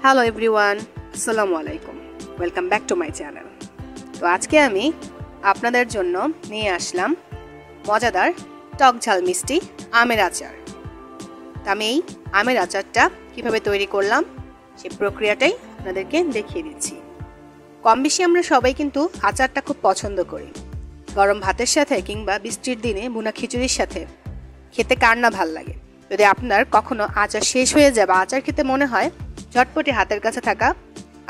Hello everyone, আসসালামু আলাইকুম। Welcome back to my channel. তো আজকে আমি আপনাদের জন্য নিয়ে আসলাম মজাদার টক ঝাল মিষ্টি আমের আচার। তো আমি এই আমের আচারটা কীভাবে তৈরি করলাম সেই প্রক্রিয়াটাই আপনাদেরকে দেখিয়ে দিচ্ছি। কম বেশি আমরা সবাই কিন্তু আচারটা খুব পছন্দ করি। গরম ভাতের সাথে কিংবা বৃষ্টির দিনে ভুনা খিচুড়ির সাথে খেতে কার না ভাল লাগে। যদি আপনার কখনো আচার শেষ হয়ে যায় বা আচার খেতে মনে হয়, ঝটপটি হাতের কাছে থাকা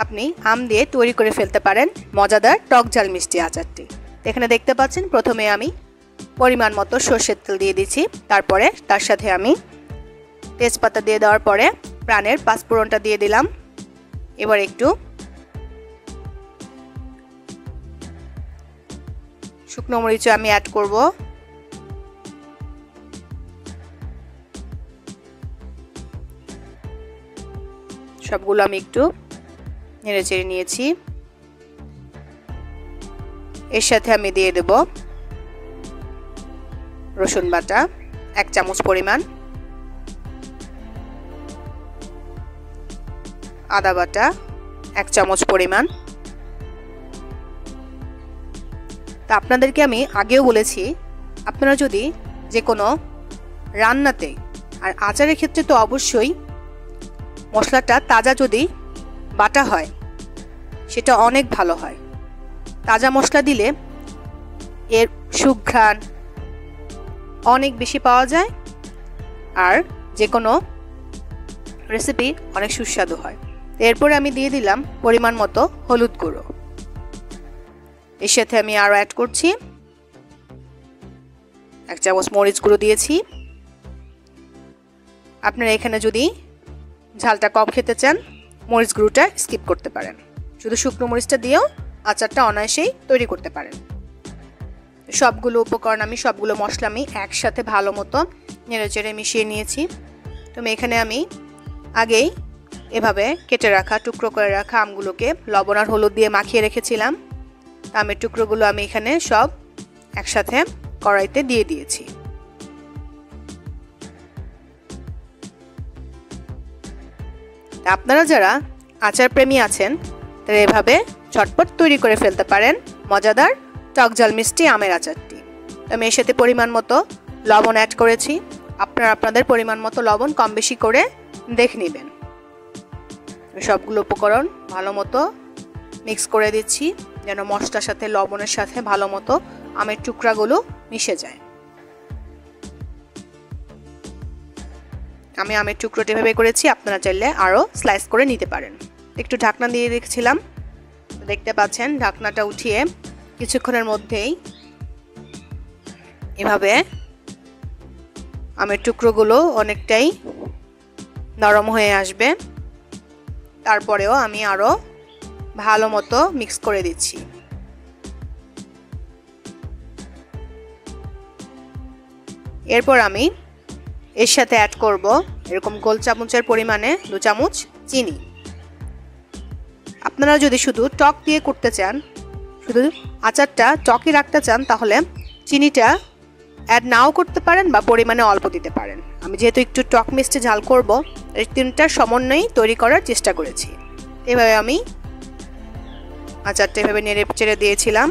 আপনি আম দিয়ে তৈরি করে ফেলতে পারেন মজাদার টক ঝাল মিষ্টি আচারটি। এখানে দেখতে পাচ্ছেন প্রথমে আমি পরিমাণ মতো সর্ষের তেল দিয়ে দিচ্ছি, তারপরে তার সাথে আমি তেজপাতা দিয়ে দেওয়ার পরে প্রাণের পাঁচফোড়নটা দিয়ে দিলাম। এবার একটু শুকনো মরিচও আমি অ্যাড করব। সবগুলো আমি একটু নেড়েচেড়ে নিয়েছি। এর সাথে আমি দিয়ে দেব রসুন বাটা 1 চামচ পরিমাণ, আদা বাটা 1 চামচ পরিমাণ। তা আপনাদেরকে আমি আগেও বলেছি, আপনারা যদি যে কোনো রান্নাতে আর আচারের ক্ষেত্রে তো অবশ্যই মশলাটা তাজা যদি বাটা হয় সেটা অনেক ভালো হয়। তাজা মশলা দিলে এর সুঘ্রাণ অনেক বেশি পাওয়া যায় আর যে কোনো রেসিপি অনেক সুস্বাদু হয়। এরপরে আমি দিয়ে দিলাম পরিমাণ মতো হলুদ গুঁড়ো। এর সাথে আমি আরও অ্যাড করছি 1 চামচ মরিচ গুঁড়ো দিয়েছি। আপনারা এখানে যদি ঝালটা কম খেতে চান মরিচ গুঁড়োটা স্কিপ করতে পারেন, শুধু শুকনো মরিচটা দিয়েও আচারটা অনায়াসেই তৈরি করতে পারেন। সবগুলো উপকরণ আমি সবগুলো মশলা আমি একসাথে ভালো মতো নেড়েচেড়ে মিশিয়ে নিয়েছি। তো এখানে আমি আগেই এভাবে কেটে রাখা টুকরো করে রাখা আমগুলোকে লবণ আর হলুদ দিয়ে মাখিয়ে রেখেছিলাম। আমের টুকরোগুলো আমি এখানে সব একসাথে কড়াইতে দিয়ে দিয়েছি। আপনারা যারা আচার প্রেমী আছেন তারা এভাবে ঝটপট তৈরি করে ফেলতে পারেন মজাদার টক ঝাল মিষ্টি আমের আচারটি। আমি এর সাথে পরিমাণ মতো লবণ অ্যাড করেছি। আপনারা আপনাদের পরিমাণ মতো লবণ কম বেশি করে দেখে নেবেন। সবগুলো উপকরণ ভালো মতো মিক্স করে দিচ্ছি যেন মশলার সাথে লবণের সাথে ভালো মতো আমের টুকরাগুলো মিশে যায়। আমি আমের টুকরোটি এভাবে করেছি, আপনারা চাইলে আরও স্লাইস করে নিতে পারেন। একটু ঢাকনা দিয়ে রেখেছিলাম, দেখতে পাচ্ছেন ঢাকনাটা উঠিয়ে কিছুক্ষণের মধ্যেই এভাবে আমের টুকরোগুলো অনেকটাই নরম হয়ে আসবে। তারপরেও আমি আরও ভালো মতো মিক্স করে দিচ্ছি। এরপর আমি এর সাথে অ্যাড করব এরকম গোল চামচের পরিমাণে 2 চামচ চিনি। আপনারা যদি শুধু টক দিয়ে করতে চান, শুধু আচারটা টকই রাখতে চান, তাহলে চিনিটা অ্যাড নাও করতে পারেন বা পরিমাণে অল্প দিতে পারেন। আমি যেহেতু একটু টক মিষ্টি ঝাল করব, এই তিনটার সমন্বয়ে তৈরি করার চেষ্টা করেছি। এভাবে আমি আচারটা এভাবে নেড়ে চেড়ে দিয়েছিলাম।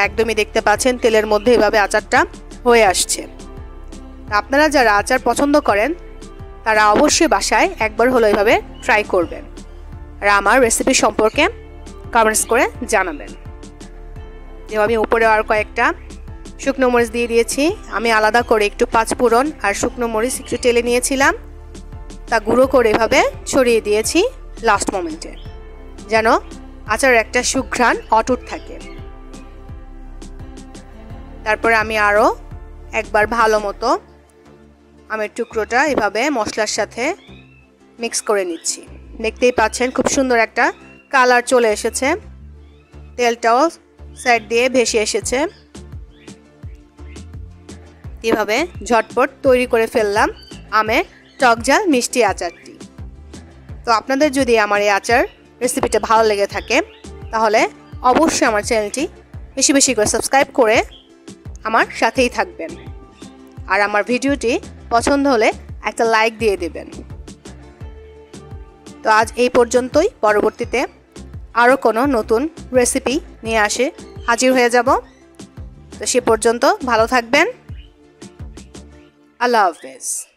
একদমই দেখতে পাচ্ছেন তেলের মধ্যে এভাবে আচারটা হয়ে আসছে। আপনারা যারা আচার পছন্দ করেন তারা অবশ্যই বাসায় একবার হলো এভাবে ট্রাই করবেন আর আমার রেসিপি সম্পর্কে কমেন্টস করে জানাবেন। এভাবে আমি উপরে আর কয়েকটা শুকনো মরিচ দিয়ে দিয়েছি। আমি আলাদা করে একটু পাঁচফোড়ন আর শুকনো মরিচ একটু টেলে নিয়েছিলাম, তা গুঁড়ো করে এভাবে ছড়িয়ে দিয়েছি লাস্ট মোমেন্টে, যেন আচারের একটা সুঘ্রাণ অটুট থাকে। তারপরে আমি আরও একবার ভালো মতো আমের টুকরোটা এভাবে মশলার সাথে মিক্স করে নিচ্ছি। দেখতেই পাচ্ছেন খুব সুন্দর একটা কালার চলে এসেছে, তেলটাও সাইড দিয়ে ভেসে এসেছে। এভাবে ঝটপট তৈরি করে ফেললাম আমের টক ঝাল মিষ্টি আচারটি। তো আপনাদের যদি আমার এই আচার রেসিপিটা ভালো লেগে থাকে তাহলে অবশ্যই আমার চ্যানেলটি বেশি বেশি করে সাবস্ক্রাইব করে আমার সাথেই থাকবেন আর আমার ভিডিওটি পছন্দ হলে একটা লাইক দিয়ে দেবেন। তো আজ এই পর্যন্তই। পরবর্তীতে আরও কোনো নতুন রেসিপি নিয়ে হাজির হয়ে যাব। তো সে পর্যন্ত ভালো থাকবেন। আল্লাহ হাফেজ।